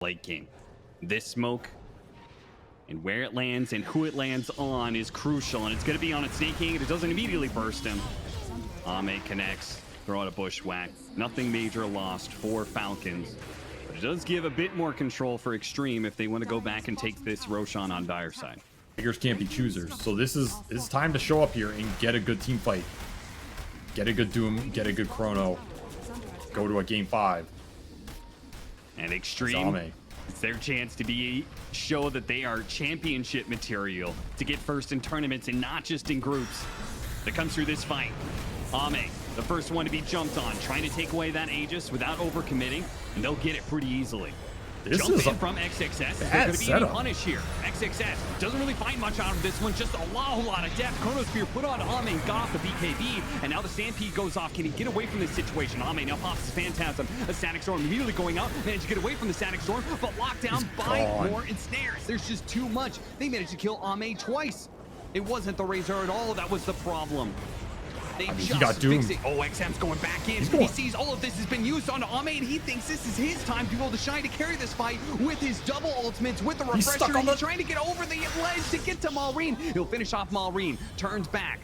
late game. This smoke and where it lands and who it lands on is crucial, and it's going to be on a Snake King. It doesn't immediately burst him. Ame connects, throw out a bushwhack. Nothing major lost for Falcons, but it does give a bit more control for Xtreme if they want to go back and take this Roshan on dire side. Beggars can't be choosers, so this is time to show up here and get a good team fight. Get a good Doom, get a good Chrono. Go to a game 5. And Xtreme, it's their chance to show that they are championship material, to get first in tournaments and not just in groups. That comes through this fight. Ame, the first one to be jumped on, trying to take away that Aegis without overcommitting, and they'll get it pretty easily. This Jump is in from XXS. There's going to be any punish here. XXS doesn't really find much out of this one, just a whole lot of depth. Chronosphere put on Ame, got off the BKB, and now the Stampede goes off. Can he get away from this situation? Ame now pops his Phantasm. A Static Storm immediately going out, managed to get away from the Static Storm, but locked down by more ensnares. There's just too much. They managed to kill Ame twice. It wasn't the Razor at all that was the problem. He got doomed. Oh, XM's going back in. He sees all of this has been used on Ame, and he thinks this is his time to be able to shine, to carry this fight with his double ultimates, with the refresher. He's trying to get over the ledge to get to Malrine. He'll finish off Malrine, turns back,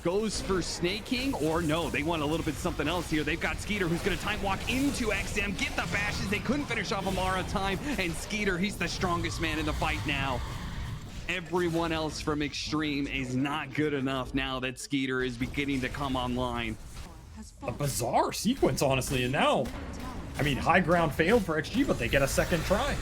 goes for Snake King, or no, they want a little bit something else here. They've got Skeeter, who's going to time walk into XM, get the bashes. They couldn't finish off Amara time, and Skeeter, he's the strongest man in the fight now. Everyone else from Xtreme is not good enough now that Skeeter is beginning to come online. A bizarre sequence, honestly, and now, I mean, high ground failed for XG, but they get a second try.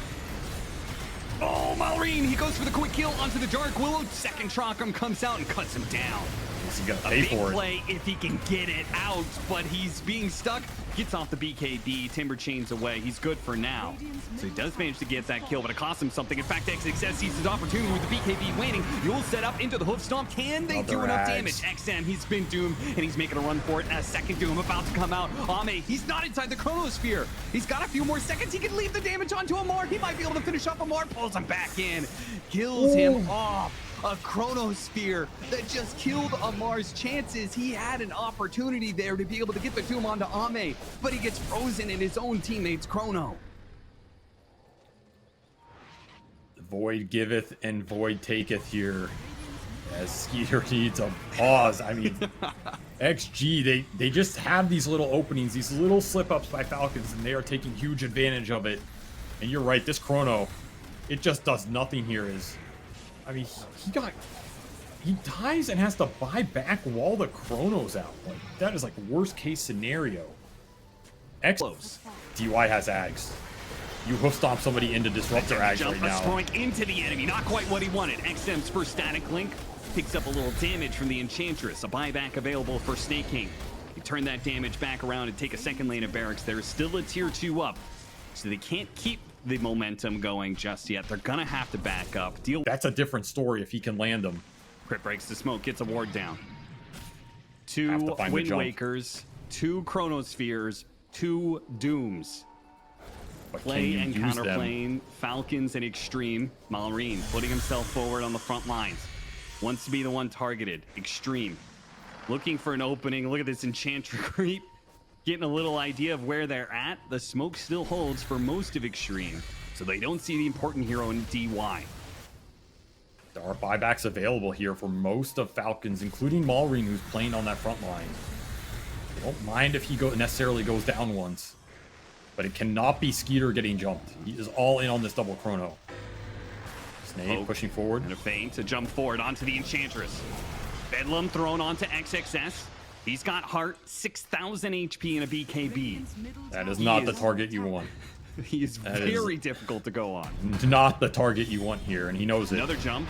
Oh, Malrine, he goes for the quick kill onto the Dark Willow. Second Chakram comes out and cuts him down. He's gonna pay for it. A big play if he can get it out, but he's being stuck. Gets off the BKB, Timber chains away. He's good for now. So he does manage to get that kill, but it costs him something. In fact, XXS sees his opportunity with the BKB waning. You'll set up into the hoof stomp. Can they do enough damage? XM, he's been doomed, and he's making a run for it. A second Doom about to come out. Ame, he's not inside the Chronosphere. He's got a few more seconds. He can leave the damage onto Amar. He might be able to finish off Amar. Pulls him back in. Kills him off. A Chronosphere that just killed Amar's chances. He had an opportunity there to be able to get the Doom onto Ame, but he gets frozen in his own teammate's Chrono. Void giveth and void taketh here, as Skeeter needs a pause. I mean, XG, they just have these little openings, these little slip-ups by Falcons, and they are taking huge advantage of it. And you're right, this Chrono, it just does nothing here. I mean, he dies and has to buy back while the Chrono's out. Like, that is like worst case scenario. Close. DY has Ags. You hoof stomp somebody into Disruptor Ags right now. Throwing into the enemy, not quite what he wanted. XM's first static link picks up a little damage from the Enchantress. A buyback available for Snake King. You turn that damage back around and take a second lane of barracks. There is still a tier 2 up, so they can't keep the momentum going just yet. They're gonna have to back up. That's a different story if he can land them. Crit breaks the smoke, gets a ward down. 2 Wind Wakers, 2 Chronospheres, 2 Dooms. But play and counterplaying Falcons and Xtreme. Malrine putting himself forward on the front lines. Wants to be the one targeted. Xtreme looking for an opening. Look at this Enchantress creep. Getting a little idea of where they're at. The smoke still holds for most of Xtreme, so they don't see the important hero in DY. There are buybacks available here for most of Falcons, including Malrine, who's playing on that front line. They don't mind if he necessarily goes down once, but it cannot be Skeeter getting jumped. He is all in on this double Chrono. Snake pushing forward. And a feint to jump forward onto the Enchantress. Bedlam thrown onto XXS. He's got heart, 6,000 HP and a BKB. That is not the target you want. He is very difficult to go on. Not the target you want here, and he knows it. Another jump.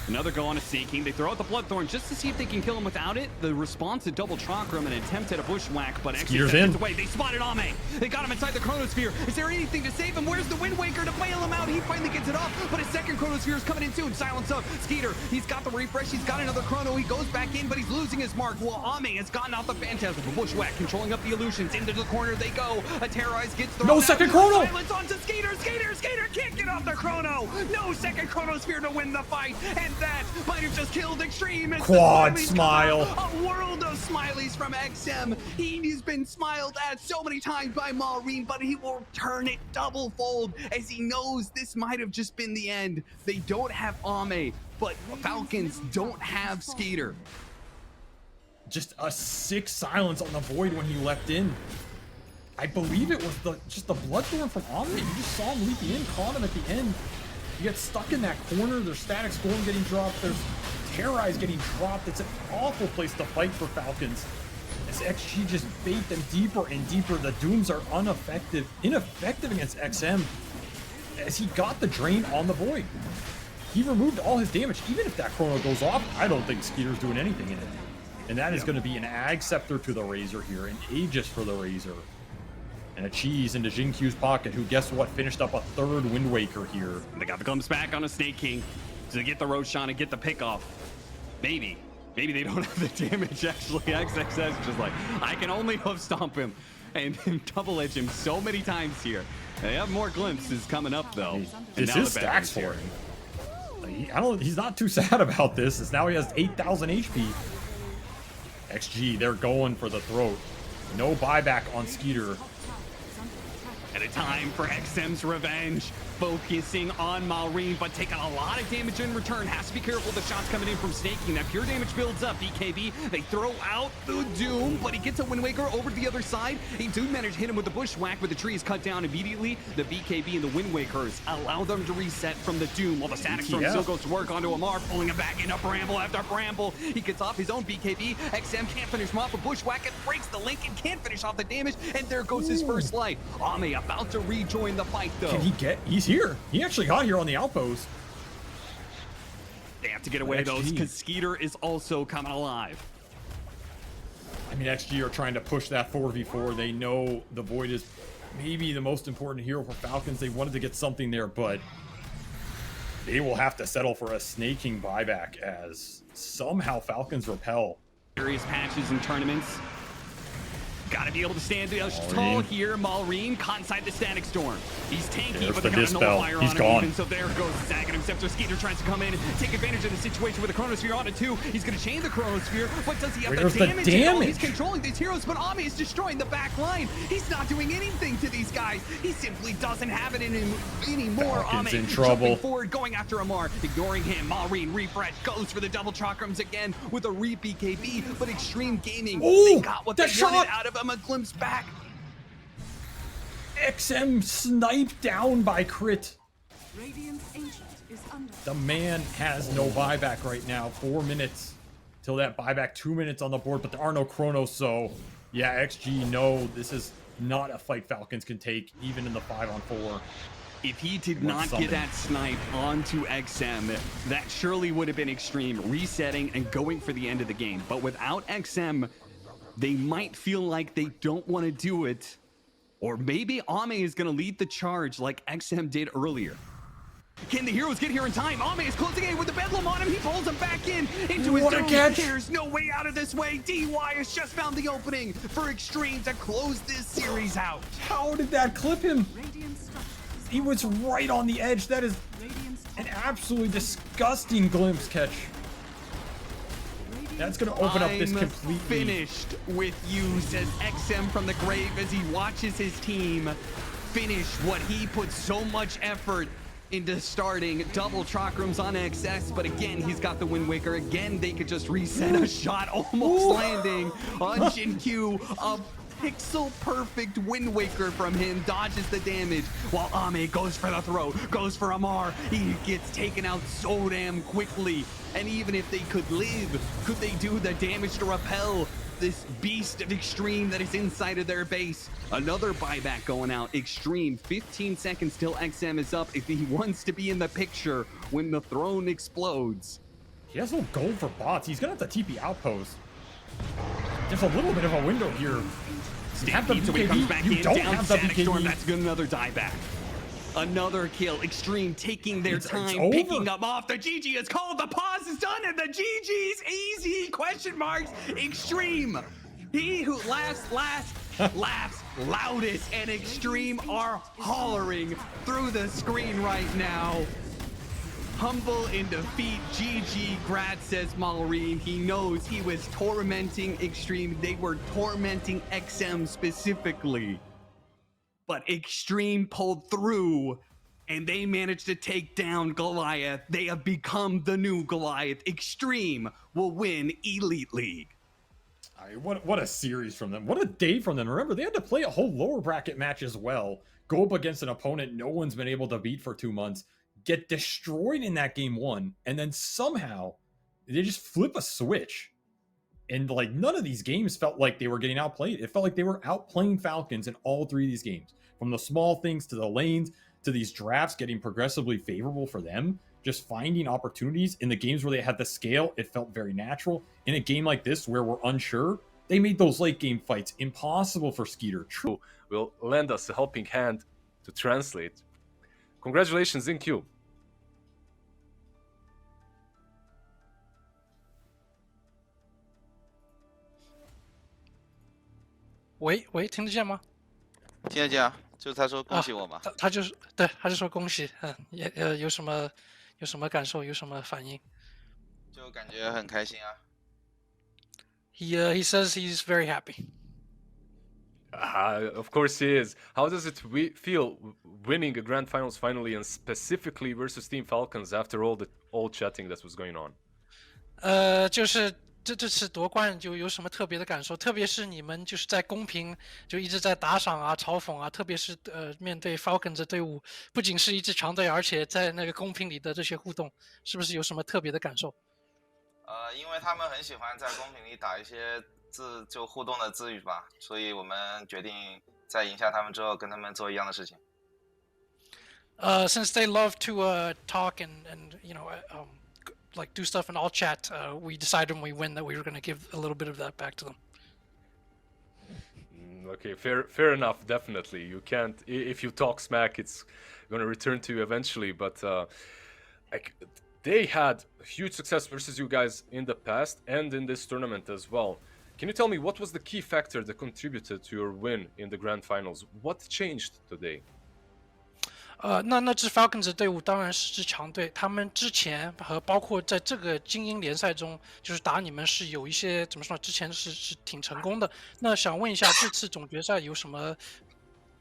Another go on a Snake King. They throw out the Bloodthorn just to see if they can kill him without it. The response to double Chakram, an attempt at a bushwhack, but Skeeter's in. Away. They spotted Ame. They got him inside the Chronosphere. Is there anything to save him? Where's the Wind Waker to bail him out? He finally gets it off, but his second Chronosphere is coming in soon. Silence up. Skeeter, he's got the refresh. He's got another Chrono. He goes back in, but he's losing his mark. Well, Ame has gotten off the Phantasm. The bushwhack, controlling up the illusions. Into the corner they go. A Terrorize gets thrown No out. second Chrono. Silence onto Skeeter. Skeeter can't get off the chrono. No second chronosphere to win the fight, and that might have just killed Xtreme. As Quad the smile. a world of smileys from XM. He's been smiled at so many times by Maureen, but he will turn it double fold as he knows this might have just been the end. They don't have Ame, but Falcons don't have Skeeter. Just a sick silence on the Void when he leapt in. I believe it was just the Bloodthorn from Ame. You just saw him leap in, caught him at the end. You get stuck in that corner. There's Static Storm getting dropped. There's Terrorize getting dropped. It's an awful place to fight for Falcons. As XG just bait them deeper and deeper. The Dooms are ineffective against XM. As he got the drain on the Void. He removed all his damage. Even if that chrono goes off, I don't think Skeeter's doing anything in it. And that is going to be an Ag Scepter to the Razor here. An Aegis for the Razor. And a cheese into Jinkyu's pocket, who, guess what, finished up a third Wind Waker here. They got the glimpse back on a Snake King to get the Roshan and get the pick off. Maybe they don't have the damage, actually. XXS just like, I can only hoof stomp him and double edge him so many times here. They have more glimpses coming up, though. This is stacks for him. He's not too sad about this, as now he has 8,000 HP. XG, they're going for the throat. No buyback on Skeeter. At a time for XM's revenge, focusing on Maureen, but taking a lot of damage in return. Has to be careful. The shots coming in from Snaking. That pure damage builds up. BKB, they throw out the Doom, but he gets a Wind Waker over to the other side. He do manage to hit him with the Bushwhack, but the tree is cut down immediately. The BKB and the Wind Wakers allow them to reset from the Doom, while the Static Storm still goes to work onto Amar, pulling him back into Bramble after Bramble. He gets off his own BKB. XM can't finish him off a Bushwhack. It breaks the link and can't finish off the damage, and there goes his first life. Ame about to rejoin the fight, though. Can he get? He's here. He actually got here on the outpost. They have to get away, though, because Skeeter is also coming alive. I mean, XG are trying to push that 4v4. They know the Void is maybe the most important hero for Falcons. They wanted to get something there, but they will have to settle for a Snaking buyback as somehow Falcons repel. Various patches and tournaments. Gotta be able to stand tall here. Maureen caught inside the Static Storm. He's tanky, but they got a nullifier on him even, so there goes Zagat himself. So Skeeter tries to come in and take advantage of the situation with the Chronosphere on it too. He's gonna chain the Chronosphere, but does he have the damage? He's controlling these heroes, but Ame is destroying the back line. He's not doing anything to these guys. He simply doesn't have it in him anymore. Falcons Ame in trouble. jumping forward, going after Amar, ignoring him. Maureen refresh, goes for the double chakrams again with a BKB, but Xtreme Gaming, they got what they wanted out of him, a glimpse back. XM sniped down by crit. The man has no buyback right now. 4 minutes till that buyback. 2 minutes on the board, but there are no chronos, so yeah, XG, no, this is not a fight Falcons can take, even in the 5-on-4. If he did not get that snipe onto XM, that surely would have been Xtreme resetting and going for the end of the game. But without XM, they might feel like they don't want to do it. Or maybe Ame is going to lead the charge like XM did earlier. Can the heroes get here in time? Ame is closing in with the Bedlam on him. He pulls him back into his Doom. There's no way out of this way. DY has just found the opening for Xtreme to close this series out. How did that clip him? He was right on the edge. That is an absolutely disgusting glimpse catch. That's going to open up this completely. Finished with you, says XM from the grave as he watches his team finish what he put so much effort into starting. Double chakrams on XS, but again, he's got the Wind Waker. Again, they could just reset a shot, almost landing on Jinkyu. A pixel perfect Wind Waker from him, dodges the damage, while Ame goes for the throw, goes for Amar. He gets taken out so damn quickly. And even if they could live, could they do the damage to repel this beast of Xtreme that is inside of their base? Another buyback going out. Xtreme, 15 seconds till XM is up if he wants to be in the picture when the throne explodes. He has no gold for bots. He's gonna have to TP outpost. There's a little bit of a window here. You have the BKB, you don't have the BKB. Storm, that's good, another dieback. Another kill. Xtreme taking their time, picking up off. The GG is called. The pause is done, and the GG's easy? Question marks. Xtreme. He who laughs Loudest and Xtreme are hollering through the screen right now. Humble in defeat, GG, Grad says Malrine. He knows he was tormenting Xtreme. They were tormenting XM specifically. But Xtreme pulled through, and they managed to take down Goliath. They have become the new Goliath. Xtreme will win Elite League. What a series from them. What a day from them. Remember, they had to play a whole lower bracket match as well. Go up against an opponent no one's been able to beat for 2 months. Get destroyed in that game 1. And then somehow, they just flip a switch. And like none of these games felt like they were getting outplayed. It felt like they were outplaying Falcons in all 3 of these games. From the small things to the lanes to these drafts getting progressively favorable for them. Just finding opportunities in the games where they had the scale, it felt very natural. In a game like this where we're unsure, they made those late game fights impossible for Skeeter. True. Will lend us a helping hand to translate. Congratulations, InQ. 喂，听得见吗？听得见啊，就是他说恭喜我嘛。他就是对，他就说恭喜，有什么感受，有什么反应？就感觉很开心啊。He says he's very happy. Of course he is. How does it feel winning a grand finals finally, and specifically versus Team Falcons after all the chatting that was going on? 就是这次夺冠就有什么特别的感受？特别是你们就是在公屏就一直在打赏啊、嘲讽啊，特别是面对 Falcons 的队伍，不仅是一支强队，而且在那个公屏里的这些互动，是不是有什么特别的感受？因为他们很喜欢在公屏里打一些就互动的字语吧，所以我们决定在赢下他们之后，跟他们做一样的事情。Since they love to talk and like do stuff in all chat, we decided when we win that we were going to give a little bit of that back to them. Okay, fair enough. Definitely, you can't. If you talk smack, it's going to return to you eventually. But they had huge success versus you guys in the past and in this tournament as well. Can you tell me what was the key factor that contributed to your win in the grand finals? What changed today? 那支 Falcons 的队伍当然是支强队，他们之前和包括在这个精英联赛中，就是打你们是有一些怎么说呢？之前是挺成功的。那想问一下，这次总决赛有什么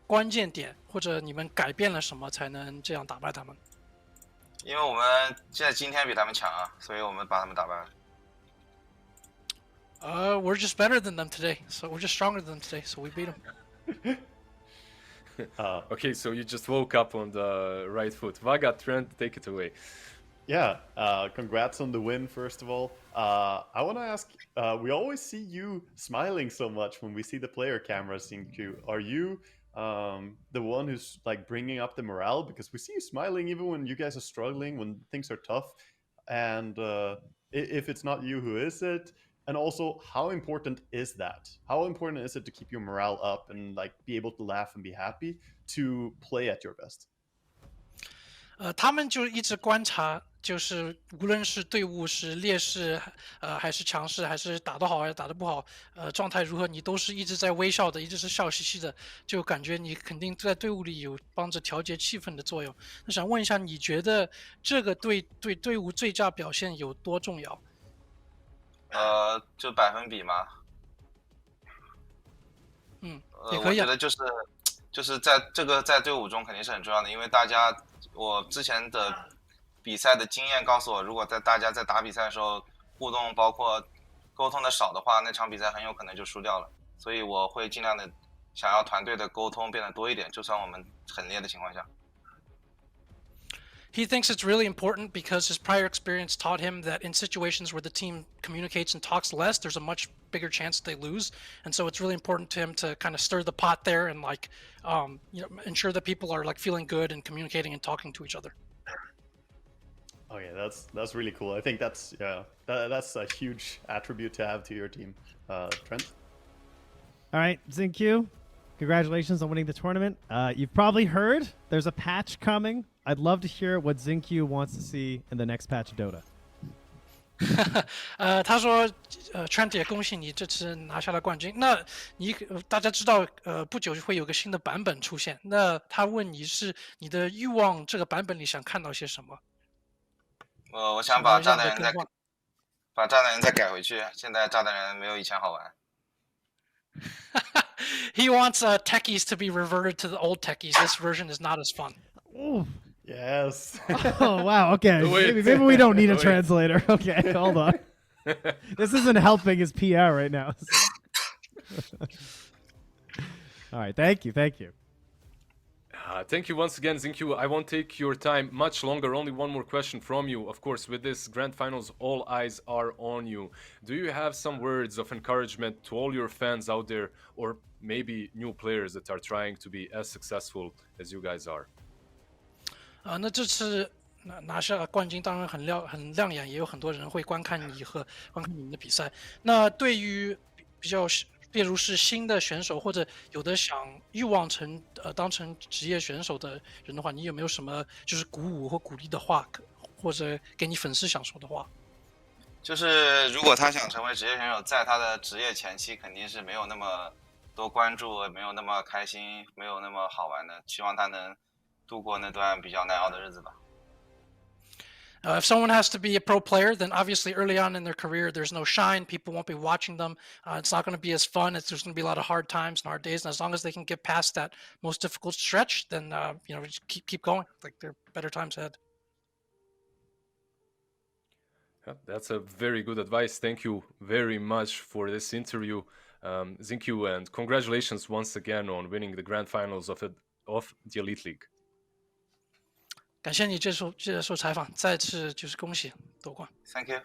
关键点，或者你们改变了什么才能这样打败他们？因为我们现在今天比他们强啊，所以我们把他们打败了。We're just better than them today, so we're just stronger than them today, so we beat them. Okay, so you just woke up on the right foot. Vaga, Trent, take it away. Yeah, congrats on the win, first of all. I want to ask, we always see you smiling so much when we see the player cameras in Q. Are you the one who's like bringing up the morale? Because we see you smiling even when you guys are struggling, when things are tough. And if it's not you, who is it? And also, how important is that? How important is it to keep your morale up and like be able to laugh and be happy to play at your best? 他们就一直观察，就是无论是队伍是劣势，还是强势，还是打得好还是打得不好，状态如何，你都是一直在微笑的，一直是笑嘻嘻的，就感觉你肯定在队伍里有帮着调节气氛的作用。那想问一下，你觉得这个对队伍最佳表现有多重要？就百分比吗？也可以。我觉得就是在队伍中肯定是很重要的，因为我之前的比赛的经验告诉我，如果大家在打比赛的时候互动包括沟通的少的话，那场比赛很有可能就输掉了。所以我会尽量的想要团队的沟通变得多一点，就算我们很劣的情况下。He thinks it's really important because his prior experience taught him that in situations where the team communicates and talks less, there's a much bigger chance they lose. And so it's really important to him to kind of stir the pot there and like, ensure that people are like feeling good and communicating and talking to each other. Okay, that's really cool. I think that's a huge attribute to have to your team. Trent? All right, XinQ, congratulations on winning the tournament. You've probably heard there's a patch coming. I'd love to hear what XinQ wants to see in the next patch of Dota. 他说，Trent 也恭喜你这次拿下了冠军。那大家知道，不久会有个新的版本出现。那他问你是你的欲望，这个版本里想看到些什么？我想把炸弹人什么样的变化把炸弹人再改回去。现在炸弹人没有以前好玩。He wants techies to be reverted to the old techies. This version is not as fun. Ooh. Yes. Oh wow. Okay. Maybe we don't need a translator. Okay. Hold on. This isn't helping his PR right now. All right. Thank you. Thank you. Thank you once again, Zinq. I won't take your time much longer. Only one more question from you. Of course, with this grand finals, all eyes are on you. Do you have some words of encouragement to all your fans out there, or maybe new players that are trying to be as successful as you guys are? 那这次拿下冠军当然很亮眼，也有很多人会观看你们的比赛。那对于比较例如是新的选手，或者有的欲望当成职业选手的人的话，你有没有什么就是鼓舞或鼓励的话，或者给你粉丝想说的话？就是如果他想成为职业选手，在他的职业前期肯定是没有那么多关注，没有那么开心，没有那么好玩的。希望他能度过那段比较难熬的日子吧。If someone has to be a pro player, then obviously early on in their career, there's no shine. People won't be watching them. It's not going to be as fun. There's going to be a lot of hard times and hard days. And as long as they can get past that most difficult stretch, then just keep going. Like there are better times ahead. Yeah, that's a very good advice. Thank you very much for this interview, Zinq, and congratulations once again on winning the grand finals of the Elite League. 感谢你接受采访，再次就是恭喜夺冠。Thank you.